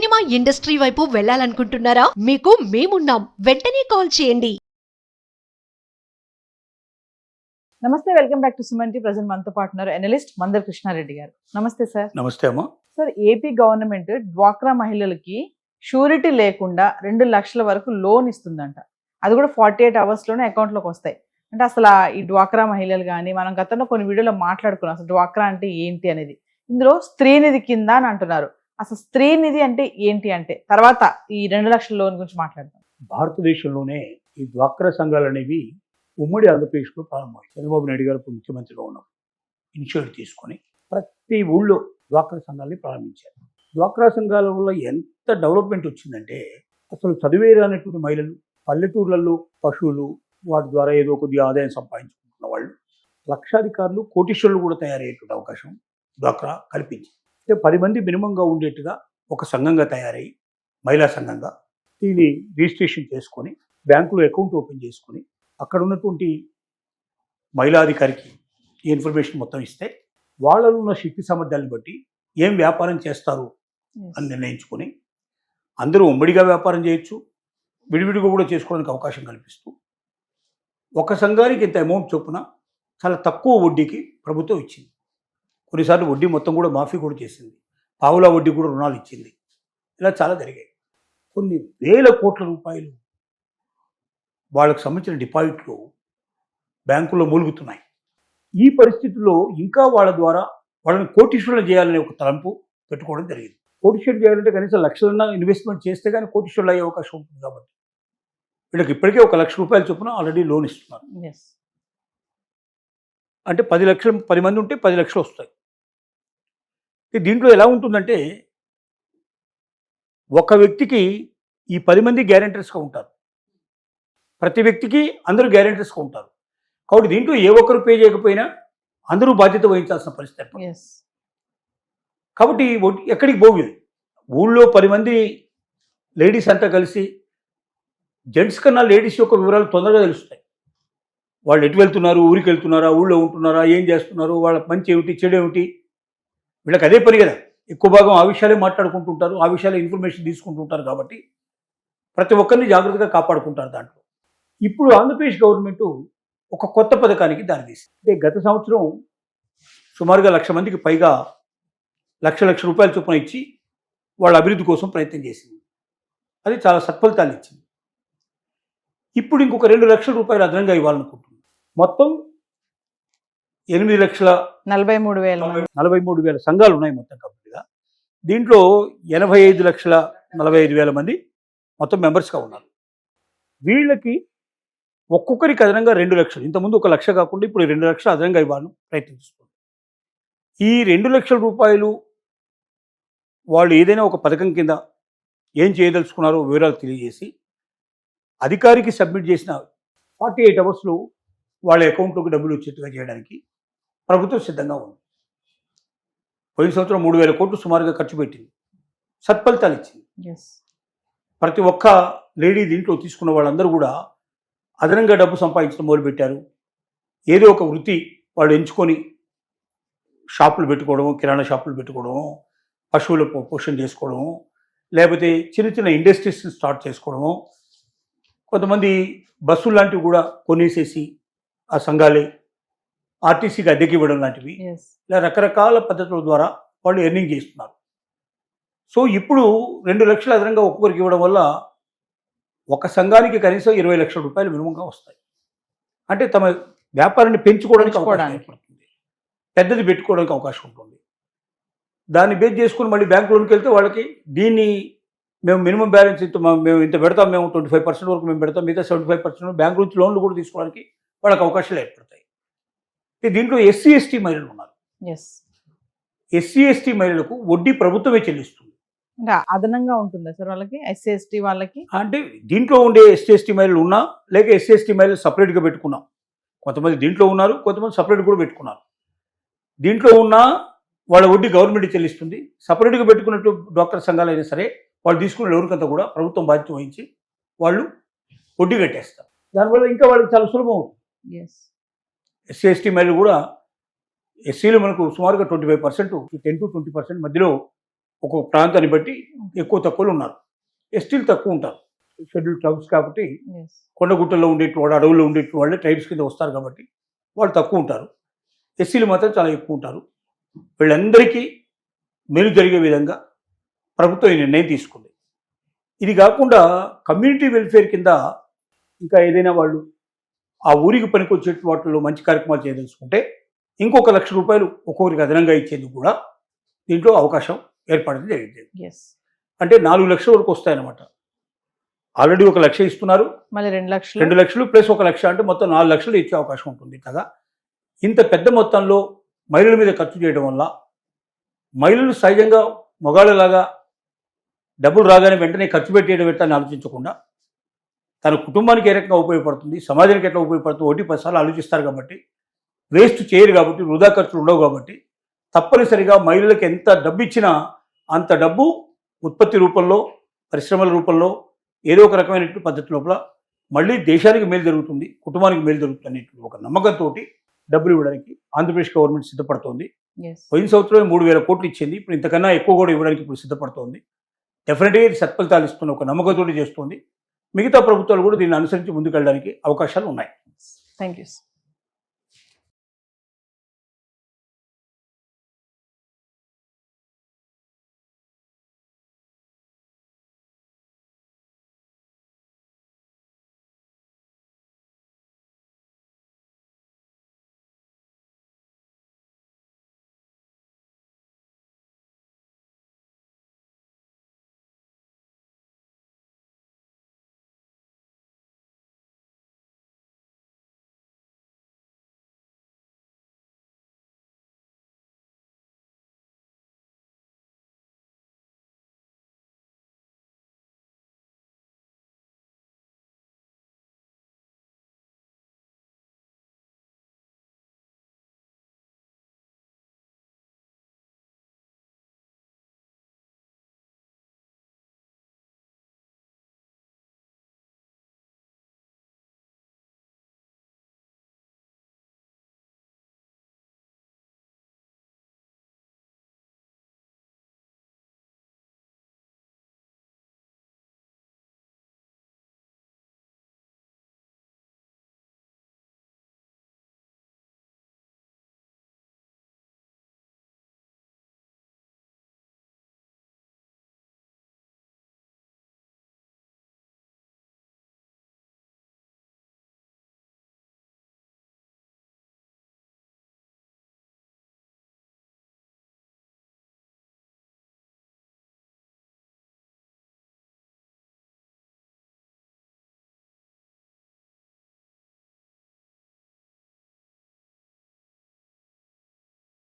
Cinema industry వైపు వెళ్ళాలనుకుంటున్నారా? మీకు మేమున్నాం. వెంటనే కాల్ చేయండి. నమస్తే, welcome back to Suman T. Present మనతో పాటున్నారు ఎనలిస్ట్ మందర్ కృష్ణారెడ్డి గారు. నమస్తే సార్. నమస్తే అమ్మా. సార్, ఏపీ గవర్నమెంట్ డ్వాక్రా మహిళలకి షూరిటీ లేకుండా 2 లక్షల వరకు లోన్ ఇస్తుందంట. అది కూడా 48 అవర్స్లోనే అకౌంట్లోకి వస్తాయి. అంటే అసలు ఈ డ్వాక్రా మహిళలు కానీ, మనం గతంలో కొన్ని వీడియోలో మాట్లాడుకున్నాం అసలు డ్వాక్రా అంటే ఏంటి అనేది. ఇందులో స్త్రీనిధి కింద అని అంటున్నారు. అసలు స్త్రీనిధి అంటే ఏంటి అంటే తర్వాత ఈ 2 లక్షల లోన్ గురించి మాట్లాడతాం. భారతదేశంలోనే ఈ డ్వాక్రా సంఘాలు అనేవి ఉమ్మడి ఆంధ్రప్రదేశ్లో ప్రారంభమయ్యాయి. చంద్రబాబు నాయుడు గారు ముఖ్యమంత్రిగా ఉన్నప్పుడు ఇనిషియేటివ్ తీసుకొని ప్రతి ఊళ్ళో డ్వాక్రా సంఘాలని ప్రారంభించారు. డ్వాక్రా సంఘాల వల్ల ఎంత డెవలప్మెంట్ వచ్చిందంటే, అసలు చదివేరు అనేటువంటి మహిళలు పల్లెటూర్లలో పశువులు వాటి ద్వారా ఏదో కొద్దిగా ఆదాయం సంపాదించుకుంటున్న వాళ్ళు లక్షాధికారులు, కోటీశ్వరులు కూడా తయారయ్యేటువంటి అవకాశం డ్వాక్రా కల్పించింది. అంటే 10 మంది మినిమంగా ఉండేట్టుగా ఒక సంఘంగా తయారై మహిళా సంఘంగా దీన్ని రిజిస్ట్రేషన్ చేసుకొని బ్యాంకులో అకౌంట్ ఓపెన్ చేసుకొని అక్కడ ఉన్నటువంటి మహిళాధికారికి ఈ ఇన్ఫర్మేషన్ మొత్తం ఇస్తే వాళ్ళలో ఉన్న శక్తి సామర్థ్యాన్ని బట్టి ఏం వ్యాపారం చేస్తారు అని నిర్ణయించుకొని అందరూ ఉమ్మడిగా వ్యాపారం చేయొచ్చు, విడివిడిగా కూడా చేసుకోవడానికి అవకాశం కల్పిస్తూ ఒక సంఘానికి ఇంత అమౌంట్ చొప్పున చాలా తక్కువ వడ్డీకి ప్రభుత్వం ఇచ్చింది. కొన్నిసార్లు వడ్డీ మొత్తం కూడా మాఫీ కూడా చేసింది, పావులా వడ్డీ కూడా రుణాలు ఇచ్చింది. ఇలా చాలా జరిగాయి. కొన్ని వేల కోట్ల రూపాయలు వాళ్ళకు సంబంధించిన డిపాజిట్లు బ్యాంకుల్లో మూలుగుతున్నాయి. ఈ పరిస్థితుల్లో ఇంకా వాళ్ళ ద్వారా వాళ్ళని కోటీశ్వరులు చేయాలనే ఒక తలంపు పెట్టుకోవడం జరిగింది. కోటీశ్వరులు చేయాలంటే కనీసం లక్షలన్నా ఇన్వెస్ట్మెంట్ చేస్తే కానీ కోటీశ్వరులు అయ్యే అవకాశం ఉంటుంది. కాబట్టి వీళ్ళకి ఇప్పటికే 1 లక్ష రూపాయల చొప్పున ఆల్రెడీ లోన్ ఇస్తున్నారు. అంటే 10 లక్షలు 10 మంది ఉంటే 10 లక్షలు వస్తాయి. దీంట్లో ఎలా ఉంటుందంటే, ఒక వ్యక్తికి ఈ 10 మంది గ్యారెంటర్స్గా ఉంటారు. ప్రతి వ్యక్తికి అందరూ గ్యారెంటర్స్గా ఉంటారు. కాబట్టి దీంట్లో ఏ ఒక్కరు పే చేయకపోయినా అందరూ బాధ్యత వహించాల్సిన పరిస్థితి. కాబట్టి ఎక్కడికి పోలేదు. ఊళ్ళో 10 మంది లేడీస్ అంతా కలిసి, జెంట్స్ కన్నా లేడీస్ యొక్క వివరాలు తొందరగా తెలుస్తాయి. వాళ్ళు ఎటు వెళ్తున్నారు, ఊరికి వెళ్తున్నారా, ఊళ్ళో ఉంటున్నారా, ఏం చేస్తున్నారు, వాళ్ళ మంచి ఏమిటి, చెడు ఏమిటి, వీళ్ళకి అదే పని కదా. ఎక్కువ భాగం ఆ విషయాలే మాట్లాడుకుంటుంటారు, ఆ విషయాలే ఇన్ఫర్మేషన్ తీసుకుంటుంటారు. కాబట్టి ప్రతి ఒక్కరిని జాగ్రత్తగా కాపాడుకుంటారు. దాంట్లో ఇప్పుడు ఆంధ్రప్రదేశ్ గవర్నమెంట్ ఒక కొత్త పథకానికి దారితీసింది. అంటే గత సంవత్సరం సుమారుగా 1,00,000 మందికి పైగా లక్ష రూపాయల చొప్పున ఇచ్చి వాళ్ళ అభివృద్ధి కోసం ప్రయత్నం చేసింది. అది చాలా సత్ఫలితాలు ఇచ్చింది. ఇప్పుడు ఇంకొక 2 లక్షల రూపాయలు అదనంగా ఇవ్వాలనుకుంటుంది. మొత్తం 8,43,000 సంఘాలు ఉన్నాయి మొత్తం కంప్లీట్గా. దీంట్లో 85,45,000 మంది మొత్తం మెంబర్స్గా ఉన్నారు. వీళ్ళకి ఒక్కొక్కరికి అదనంగా 2 లక్షలు, ఇంతకుముందు 1 లక్ష కాకుండా ఇప్పుడు 2 లక్షలు అదనంగా ఇవ్వాలని ప్రయత్నిస్తుంది. ఈ 2 లక్షల రూపాయలు వాళ్ళు ఏదైనా ఒక పథకం కింద ఏం చేయదలుచుకున్నారో వివరాలు తెలియజేసి అధికారికి సబ్మిట్ చేసిన 48 అవర్స్లో వాళ్ళ అకౌంట్లోకి డబ్బులు వచ్చేట్టుగా చేయడానికి ప్రభుత్వం సిద్ధంగా ఉంది. పోయిన సంవత్సరం 3,000 కోట్లు సుమారుగా ఖర్చు పెట్టింది, సత్ఫలితాలు ఇచ్చింది. ప్రతి ఒక్క లేడీ దీంట్లో తీసుకున్న వాళ్ళందరూ కూడా అదనంగా డబ్బు సంపాదించడం మొదలుపెట్టారు. ఏదో ఒక వృత్తి వాళ్ళు ఎంచుకొని షాపులు పెట్టుకోవడము, కిరాణా షాపులు పెట్టుకోవడము, పశువుల పోషణ చేసుకోవడము, లేకపోతే చిన్న చిన్న ఇండస్ట్రీస్ని స్టార్ట్ చేసుకోవడము, కొంతమంది బస్సులు లాంటివి కూడా కొనేసేసి ఆ సంఘాలే ఆర్టీసీకి అద్దెకి ఇవ్వడం లాంటివి, ఇలా రకరకాల పద్ధతుల ద్వారా వాళ్ళు ఎర్నింగ్ చేస్తున్నారు. సో ఇప్పుడు 2 లక్షలు అదనంగా ఒక్కొక్కరికి ఇవ్వడం వల్ల ఒక సంఘానికి కనీసం 20 లక్షల రూపాయలు మినిమంగా వస్తాయి. అంటే తమ వ్యాపారాన్ని పెంచుకోవడానికి అవకాశం ఏర్పడుతుంది, పెద్దది పెట్టుకోవడానికి అవకాశం ఉంటుంది. దాన్ని బేస్ చేసుకుని మళ్ళీ బ్యాంక్ లోన్కి వెళ్తే వాళ్ళకి దీన్ని మేము మినిమం బ్యాలెన్స్ మేము ఇంత పెడతాం, మేము 25% వరకు మేము పెడతాం, మిగతా 75% బ్యాంక్ నుంచి లోన్లు కూడా తీసుకోవడానికి వాళ్ళకి అవకాశాలు ఏర్పడతాయి. దీంట్లో ఎస్సీ ఎస్టీ మహిళలు ఉన్నారు. ఎస్సీ ఎస్టీ మహిళలకు వడ్డీ ప్రభుత్వమే చెల్లిస్తుంది. అదనంగా ఉంటుందా సార్ వాళ్ళకి, ఎస్సీ ఎస్టీ వాళ్ళకి? అంటే దీంట్లో ఉండే ఎస్సీ ఎస్టీ మహిళలు ఉన్నా, లేక ఎస్సీ ఎస్టీ మహిళలు సపరేట్గా పెట్టుకున్నాం. కొంతమంది దీంట్లో ఉన్నారు, కొంతమంది సపరేట్ కూడా పెట్టుకున్నారు. దీంట్లో ఉన్న వాళ్ళ వడ్డీ గవర్నమెంట్ చెల్లిస్తుంది. సపరేట్గా పెట్టుకున్నట్టు డాక్టర్ సంఘాలు అయినా సరే వాళ్ళు తీసుకున్న ఎవరికంతా కూడా ప్రభుత్వం బాధ్యత వహించి వాళ్ళు వడ్డీ కట్టేస్తారు. దానివల్ల ఇంకా వాళ్ళకి చాలా సులభం అవుతుంది. ఎస్సీ ఎస్టీ మహిళలు కూడా, ఎస్సీలు మనకు సుమారుగా 25%, 10 to 20% మధ్యలో ఒక్కొక్క ప్రాంతాన్ని బట్టి ఎక్కువ తక్కువలు ఉన్నారు. ఎస్టీలు తక్కువ ఉంటారు, షెడ్యూల్ ట్రైబ్స్ కాబట్టి Yes. కొండగుట్టల్లో ఉండేటువంటి అడవుల్లో ఉండేటువంటి వాళ్ళే ట్రైబ్స్ కింద వస్తారు కాబట్టి వాళ్ళు తక్కువ ఉంటారు. ఎస్సీలు మాత్రం చాలా ఎక్కువ ఉంటారు. వీళ్ళందరికీ మేలు జరిగే విధంగా ప్రభుత్వం ఈ నిర్ణయం తీసుకుంది. ఇది కాకుండా కమ్యూనిటీ వెల్ఫేర్ కింద ఇంకా ఏదైనా వాళ్ళు ఆ ఊరికి పనికొచ్చే వాటిలో మంచి కార్యక్రమాలు చేయదలుచుకుంటే ఇంకొక ₹1,00,000 ఒక్కొక్కరికి అదనంగా ఇచ్చేందుకు కూడా దీంట్లో అవకాశం ఏర్పడింది జరిగింది. Yes. అంటే 4 లక్షల వరకు వస్తాయన్నమాట. ఆల్రెడీ 1 లక్ష ఇస్తున్నారు, మళ్ళీ 2 లక్షలు. 2 లక్షలు ప్లస్ 1 లక్ష అంటే మొత్తం 4 లక్షలు ఇచ్చే అవకాశం ఉంటుంది. కదా ఇంత పెద్ద మొత్తంలో మహిళల మీద ఖర్చు చేయడం వల్ల మహిళలు సహజంగా మగాళ్ళలాగా డబ్బులు రాగానే వెంటనే ఖర్చు పెట్టేయడం ఎట్లా అని ఆలోచించకుండా తన కుటుంబానికి ఏ రకంగా ఉపయోగపడుతుంది, సమాజానికి ఎట్లా ఉపయోగపడుతుంది 1-10 సార్లు ఆలోచిస్తారు. కాబట్టి వేస్ట్ చేయరు, కాబట్టి వృధా ఖర్చులు ఉండవు. కాబట్టి తప్పనిసరిగా మహిళలకు ఎంత డబ్బు ఇచ్చినా అంత డబ్బు ఉత్పత్తి రూపంలో, పరిశ్రమల రూపంలో, ఏదో ఒక రకమైనటువంటి పద్ధతి లోపల మళ్ళీ దేశానికి మేలు జరుగుతుంది, కుటుంబానికి మేలు జరుగుతుంది అనేటువంటి ఒక నమ్మకంతో డబ్బులు ఇవ్వడానికి ఆంధ్రప్రదేశ్ గవర్నమెంట్ సిద్ధపడుతోంది. Yes. పోయిన సంవత్సరమే 3,000 కోట్లు ఇచ్చింది. ఇప్పుడు ఇంతకన్నా ఎక్కువ కూడా ఇవ్వడానికి ఇప్పుడు సిద్ధపడుతోంది. డెఫినెట్గా ఇది సత్ఫలితాలు ఇస్తున్న ఒక నమ్మకంతో చేస్తుంది. మిగతా ప్రభుత్వాలు కూడా దీన్ని అనుసరించి ముందుకెళ్ళడానికి అవకాశాలు ఉన్నాయి. Thank you.